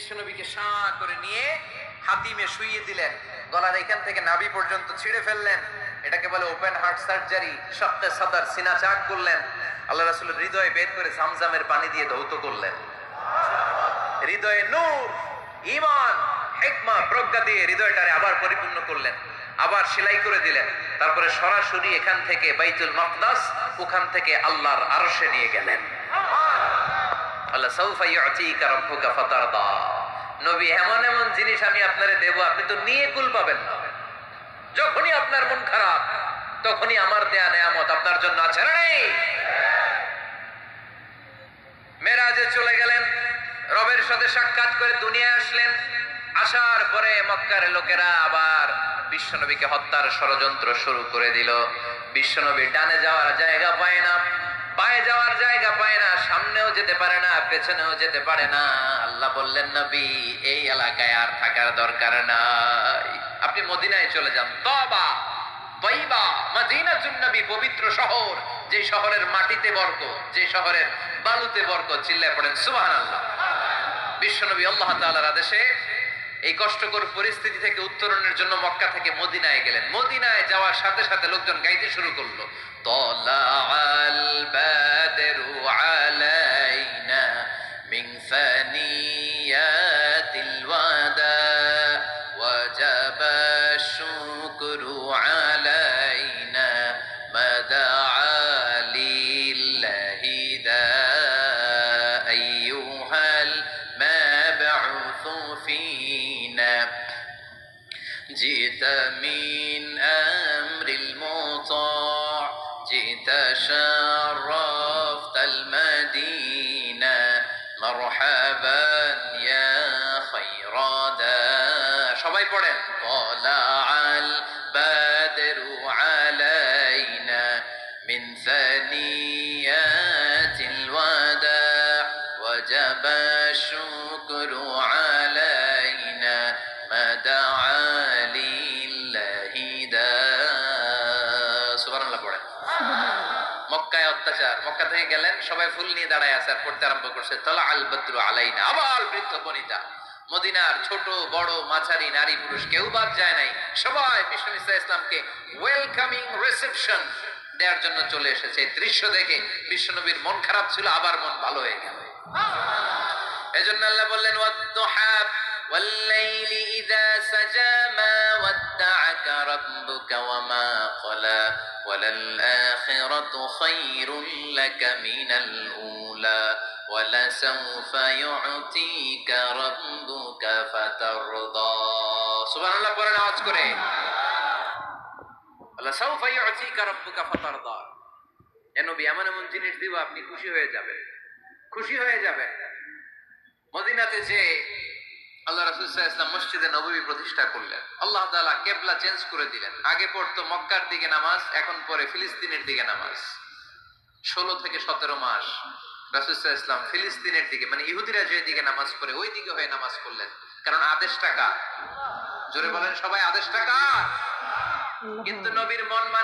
বিশ্বনবীকে সাঁ করে নিয়ে হাতিমে শুইয়ে দিলেন, গলার এখান থেকে নাভি পর্যন্ত ছিঁড়ে ফেললেন। এটাকে বলে ওপেন হার্ট সার্জারি। শাক্কে সাদর, সিনা চাক করলেন। আল্লাহ রাসূলের হৃদয়ে বের করে জামজামের পানি দিয়ে ধৌত করলেন। হৃদয়ে নূর, ঈমান, হিকমা, প্রজ্ঞা দিয়ে হৃদয়টারে আবার পরিপূর্ণ করলেন, আবার সেলাই করে দিলেন। তারপরে সরাসরি এখান থেকে বাইতুল মাকদাস, ওখান থেকে আল্লাহর আরশে নিয়ে গেলেন। আল্লাহ সাউফা ইউতিকা রাব্বুকা ফাতারদা। নবী, এমন এমন জিনিস আমি আপনারে দেব, আপনি তো নিয়ে কুল পাবেন না। যখনই আপনার মন খারাপ, তখনই আমার দেয়া নেয়ামত আপনার জন্য আছে না নেই? মেরাজে চলে গেলেন, রবের সাথে সাক্ষাৎ করে দুনিয়ায় আসলেন। আসার পরে মক্কার লোকেরা আবার বিশ্বনবীকে হত্যার ষড়যন্ত্র শুরু করে দিল। বিশ্বনবী ডানে যাওয়ার জায়গা পায় না, পায়ে যাওয়ার জায়গা পায় না, সামনেও যেতে পারে না, পেছনেও যেতে পারে না। আল্লাহ বললেন, নবী, এই এলাকায় আর থাকার দরকার নাই, আপনি মদিনায় চলে যান। তওবা, তয়বা, মদিনাতুন নবী, পবিত্র শহর, যে শহরের মাটিতে বরকত, যে শহরের বালুতে বরকত। চিল্লায় পড়েন সুবহানাল্লাহ। বিশ্বনবী আল্লাহ তাআলার আদেশে এই কষ্টকর পরিস্থিতি থেকে উত্তরণের জন্য মক্কা থেকে মদিনায় গেলেন। মদিনায় যাওয়ার সাথে সাথে লোকজন গাইতে শুরু করলো, তালাআল বাদরু আলাইনা মিন সানিয়াতিল ওয়াদা ওয়াজাবা শুকরু আলাইনা মাদা লিল্লাহি দা আইয়ুহাল মাবউসু ফিনা জিতা মিন আমরিল মুতা' জিতা শারাফতাল মাদিনা মারহাবান ইয়া খায়রাদা। সবাই পড়েন, তালাআল বাদরু আলাইনা মিন সানিয়াতিল ওয়াদা ওয়াজাবা শুকরু আলাইনা মাদা লিল্লাহি দা। সুবহানাল্লাহ পড়েন। মক্কায় অত্যাচার, মক্কা থেকে গেলেন, সবাই ফুল নিয়ে দাঁড়ায় আছে আর পড়তে আরম্ভ করছে, তালাআল বাদরু আলাইনা। আবার বৃদ্ধ বনিতা, মদিনার ছোট বড় মাঝারি নারী পুরুষ কেউ বাদ যায় নাই, সবাই বিষ্ণু ইসলামকে ওয়েলকামিং রিসেপশন দেওয়ার জন্য চলে এসেছে। এই দৃশ্য দেখে বিশ্বনবীর মন খারাপ ছিল, আবার মন ভালো হয়ে গেল। এজন্য আল্লাহ বললেন, ওয়াদ-দুহা ওয়াল-লাইলি ইযা সাজা মা ওয়াদ্দা'আকা রাব্বুকা ওয়া মা ক্বালা ওয়ালাল আখিরাতু খায়রুল লাকা মিনাল উলা ওয়ালাসাউফা ইউ'তিকা রাব্বুকা ফাতারদা। সুবহানাল্লাহ পড়েন আওয়াজ করে। ওয়ালাসাউফা ইউ'তিকা রাব্বুকা ফাতারদা। এ নবী, এমন এমন জিনিস দিব আপনি খুশি হয়ে যাবেন, খুশি হয়ে যাবেন। মদিনাতে যে আল্লাহ রাসূল সাল্লাল্লাহু আলাইহি ওয়াসাল্লাম মসজিদে নববী প্রতিষ্ঠা করলেন, আল্লাহ তাআলা কিবলা চেঞ্জ করে দিলেন। আগে পড়তো মক্কার দিকে নামাজ, এখন পড়ে ফিলিস্তিনের দিকে নামাজ। 16 থেকে 17 মাস রাসূল সাল্লাল্লাহু আলাইহি ওয়াসাল্লাম ফিলিস্তিনের দিকে, মানে ইহুদিরা যে দিকে নামাজ পড়ে ওই দিকে হয়ে নামাজ পড়লেন। কারণ আদেশটা কার? জোরে বলেন সবাই, আদেশটা কার? কিন্তু নবীর মন মানে